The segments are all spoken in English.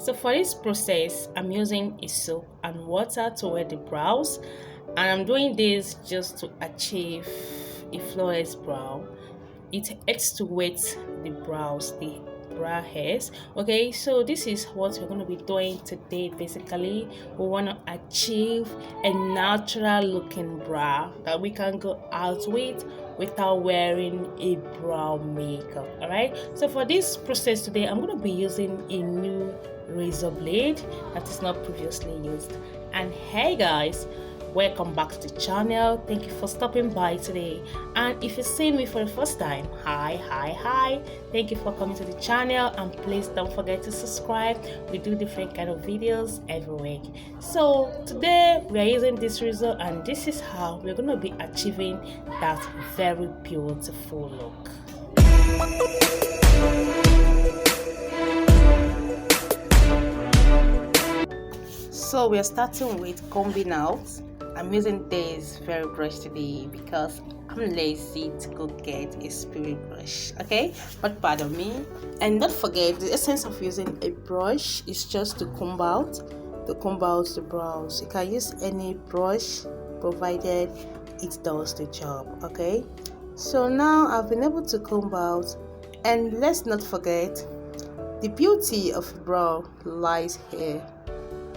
So for this process, I'm using a soap and water to wet the brows, and I'm doing this just to achieve a flawless brow. It helps to wet the brows, the brow hairs. Okay, so this is what we're going to be doing today. Basically, we want to achieve a natural looking brow that we can go out with without wearing a brow makeup. All right, so for this process today, I'm going to be using a new razor blade that is not previously used. And hey guys, welcome back to the channel. Thank you for stopping by today. And if you're seeing me for the first time, hi, thank you for coming to the channel, and please don't forget to subscribe. We do different kind of videos every week. So today we are using this razor, and this is how we're going to be achieving that very beautiful look. So we are starting with combing out. I'm using this very brush today because I'm lazy to go get a spirit brush. Okay, but pardon me. And don't forget, the essence of using a brush is just to comb out the brows. You can use any brush provided it does the job. Okay, so now I've been able to comb out, and let's not forget, the beauty of a brow lies here.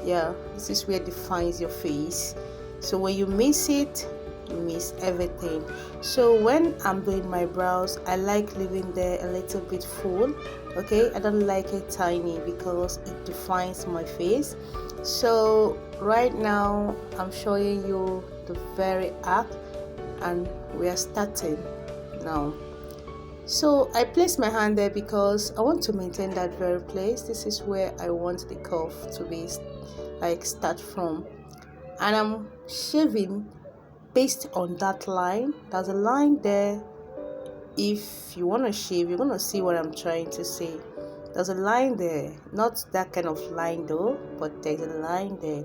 Yeah, this is where it defines your face. So when you miss it, you miss everything. So when I'm doing my brows, I like leaving there a little bit full. Okay, I don't like it tiny because it defines my face. So right now I'm showing you the very arc, and we are starting now. So I place my hand there because I want to maintain that very place. This is where I want the curve to be, like, start from, and I'm shaving based on that line. There's a line there. If you want to shave, you're going to see what I'm trying to say. There's a line there, not that kind of line though, but there's a line there.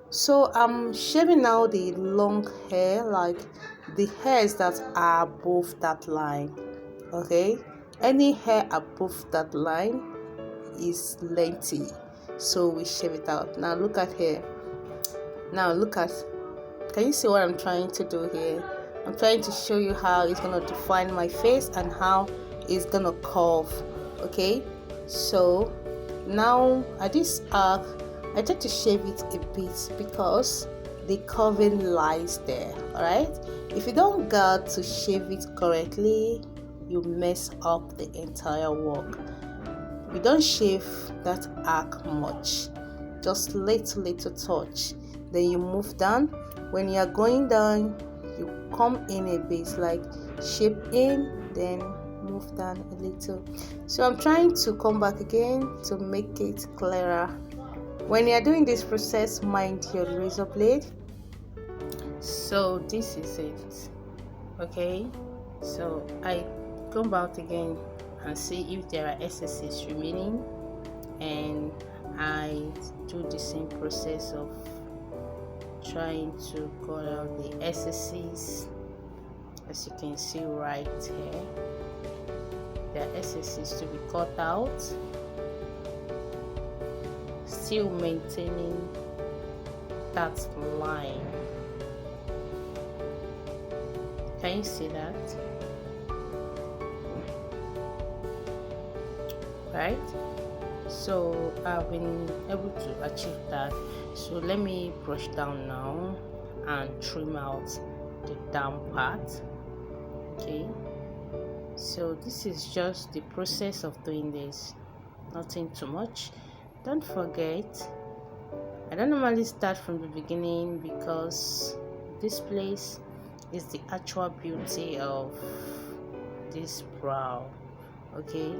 So I'm shaving now the long hair, like the hairs that are above that line. Okay, any hair above that line is lengthy, so we shave it out. Now look at here. Now look at, can you see what I'm trying to do here? I'm trying to show you how it's gonna define my face and how it's gonna curve. Okay, so now at this arc, I try to shave it a bit because the curving lies there. All right, if you don't get to shave it correctly, you mess up the entire work. You don't shave that arc much, just little touch, then you move down. When you are going down, you come in a bit, like shape in, then move down a little. So I'm trying to come back again to make it clearer. When you are doing this process, mind your razor blade. So this is it. Okay, so I come back again and see if there are excesses remaining, and I do the same process of trying to cut out the excesses. As you can see right here, there are excesses to be cut out, still maintaining that line. Can you see that? Right, so I've been able to achieve that. So let me brush down now and trim out the down part. Okay, so this is just the process of doing this, nothing too much. Don't forget, I don't normally start from the beginning because this place is the actual beauty of this brow. Okay,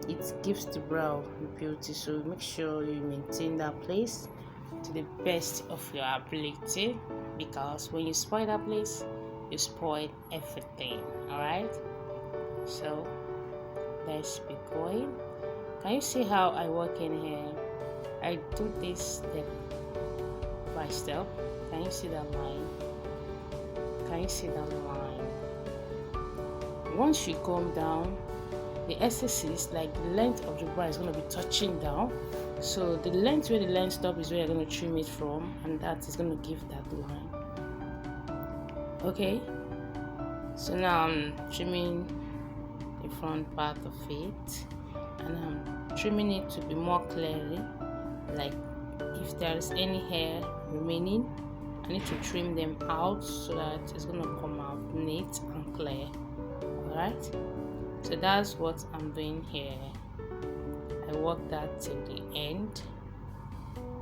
it gives the brow beauty, so make sure you maintain that place to the best of your ability, because when you spoil that place, you spoil everything. All right, so let's be going. Can you see how I work in here? I do this step by step. Can you see that line? Can you see that line? Once you come down, the excesses, like the length of the brow, is going to be touching down. So the length where the line stop is where you're going to trim it from, and that is going to give that line. Okay, so now I'm trimming the front part of it, and I'm trimming it to be more clearly, like if there is any hair remaining, I need to trim them out so that it's going to come out neat and clear. Alright, so that's what I'm doing here. I work that till the end.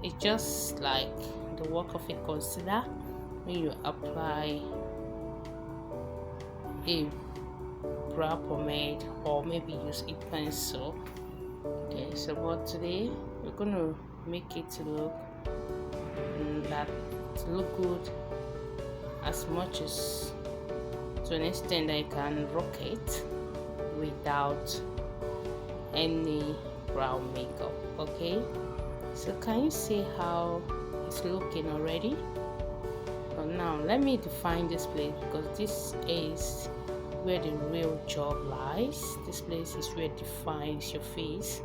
It's just like the work of a concealer when you apply a brow pomade or maybe use a pencil. Okay, so but today we're gonna make it to look good as much as to an extent that I can rock it without any brow makeup. Okay, so can you see how it's looking already? So now let me define this place, because this is where the real job lies. This place is where it defines your face.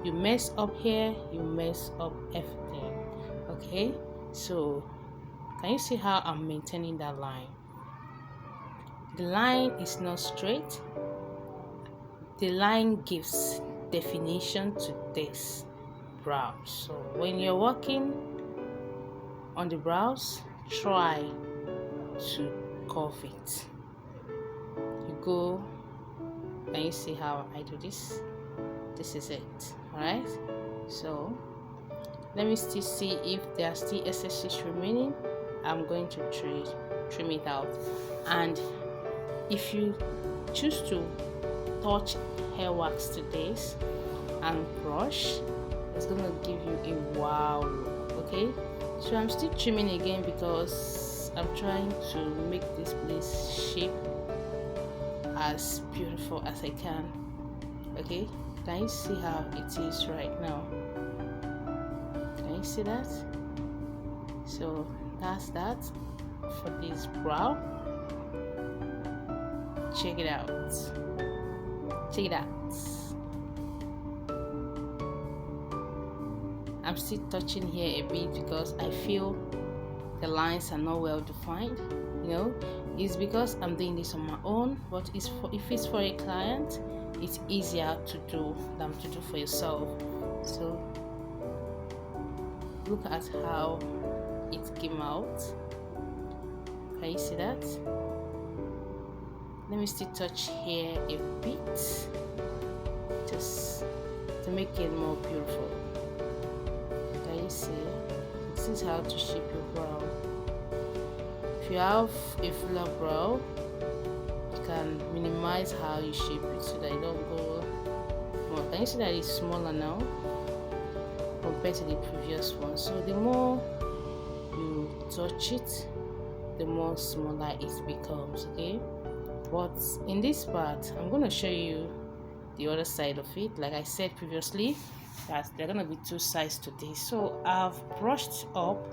You mess up here, you mess up everything. Okay, so can you see how I'm maintaining that line? The line is not straight. The line gives definition to this brow. So when you're working on the brows, try to curve it. You go, can you see how I do this? This is it. Alright, so let me still see if there are still excesses remaining. I'm going to trim it out. And if you choose to touch hair wax to this and brush, it's gonna give you a wow look. Okay, so I'm still trimming again because I'm trying to make this place shape as beautiful as I can. Okay, can you see how it is right now? Can you see that? So that's that for this brow. Check it out. Check it out. I'm still touching here a bit because I feel the lines are not well defined. You know, it's because I'm doing this on my own, but if it's for a client, it's easier to do than to do for yourself. So look at how it came out. Can you see that? Let me still touch here a bit, just to make it more beautiful. Can you see? This is how to shape your brow. If you have a fuller brow, you can minimize how you shape it so that you don't go more. Can you see that it's smaller now compared to the previous one? So the more you touch it, the more smaller it becomes. Okay, but in this part I'm going to show you the other side of it. Like I said previously, that there are going to be two sides to this. So I've brushed up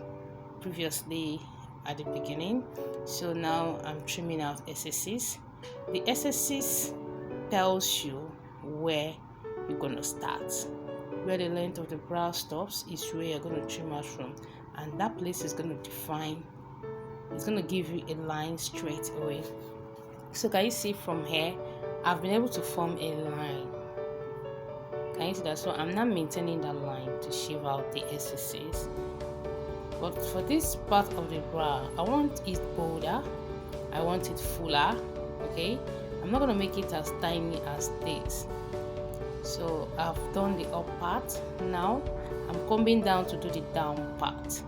previously at the beginning, so now I'm trimming out excesses. The excesses tells you where you're going to start. Where the length of the brow stops is where you're going to trim out from, and that place is going to define, it's going to give you a line straight away. So can you see from here, I've been able to form a line. Can you see that? So I'm not maintaining that line to shave out the excesses. But for this part of the brow, I want it bolder, I want it fuller. Okay, I'm not going to make it as tiny as this. So I've done the up part. Now I'm combing down to do the down part,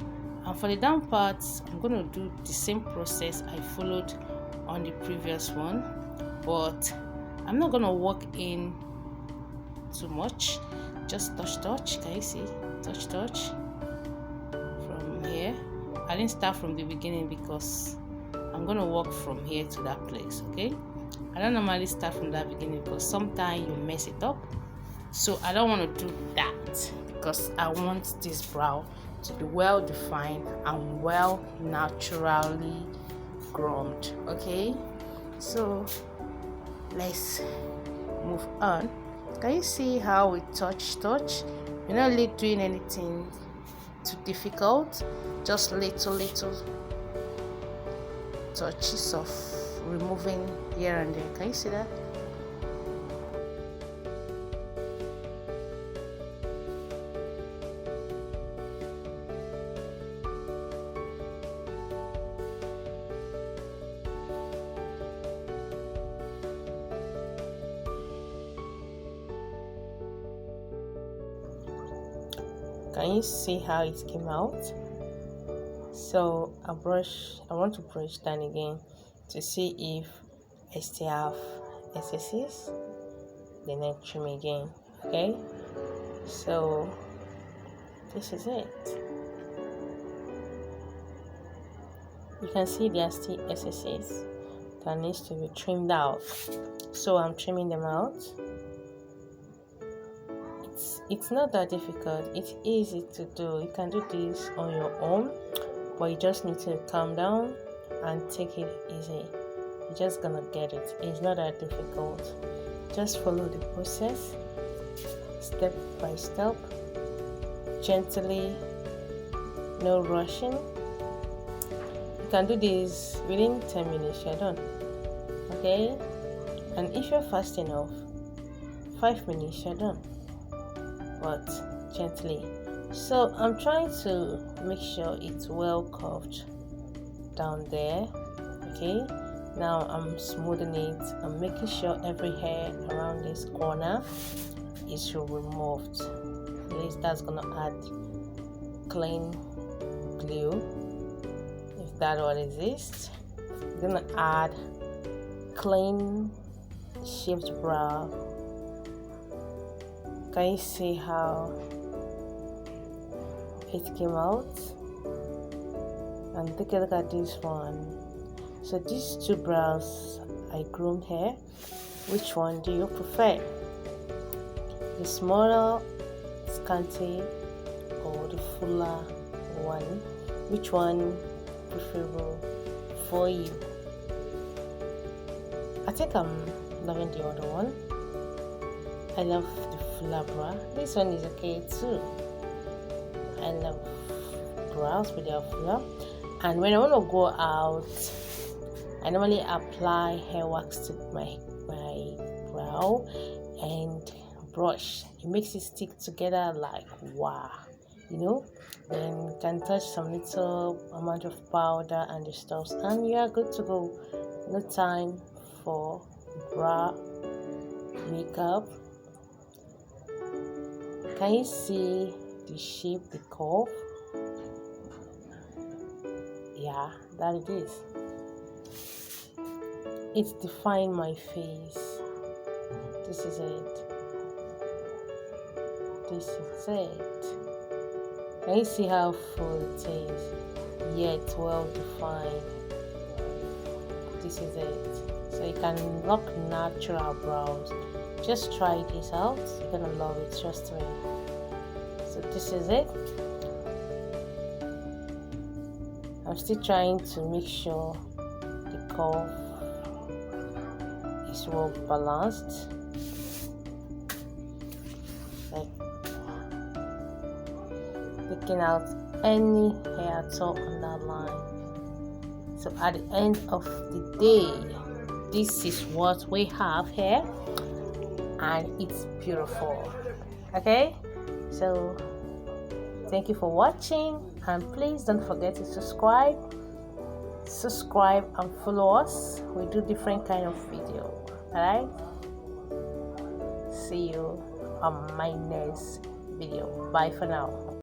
and for the down part I'm going to do the same process I followed on the previous one, but I'm not going to work in too much. Just touch. Can you see? Touch from here. I didn't start from the beginning because I'm going to work from here to that place. Okay, I don't normally start from that beginning because sometimes you mess it up. So I don't want to do that because I want this brow to be well defined and well naturally groomed. Okay, so let's move on. Can you see how we touch You're not really doing anything too difficult, just little touches of removing here and there. Can you see that? Can you see how it came out? So I want to brush down again to see if I still have excesses. Then I trim again. Okay, so this is it. You can see there are still excesses that needs to be trimmed out. So I'm trimming them out. It's not that difficult. It's easy to do. You can do this on your own, but you just need to calm down and take it easy. You're just gonna get it. It's not that difficult. Just follow the process step by step, gently, no rushing. You can do this within 10 minutes. You're done. Okay, and if you're fast enough, 5 minutes, you're done. But gently. So I'm trying to make sure it's well curved down there. Okay, now I'm smoothing it. I'm making sure every hair around this corner is removed. At least that's gonna add clean glue, if that one exists. I'm gonna add clean shaped brow. Can you see how it came out? And take a look at this one. So these two brows I groomed here. Which one do you prefer? The smaller scanty or the fuller one? Which one preferable for you? I think I'm loving the other one. I love the fuller brow. This one is okay too. I love brows with their fuller. And when I want to go out, I normally apply hair wax to my brow and brush. It makes it stick together like wow, you know. Then you can touch some little amount of powder and the stuff, and you are good to go. No time for brow makeup. Can you see the shape, the curve? Yeah, that it is. It's defined my face. This is it. This is it. Can you see how full it is? Yet well defined. This is it. So you can rock natural brows. Just try this out. You're gonna love it, trust me. So this is it. I'm still trying to make sure the curve is well balanced. Like picking out any hair at all on that line. So at the end of the day, this is what we have here, and it's beautiful. Okay, so thank you for watching, and please don't forget to subscribe and follow us. We do different kind of video. All right, see you on my next video. Bye for now.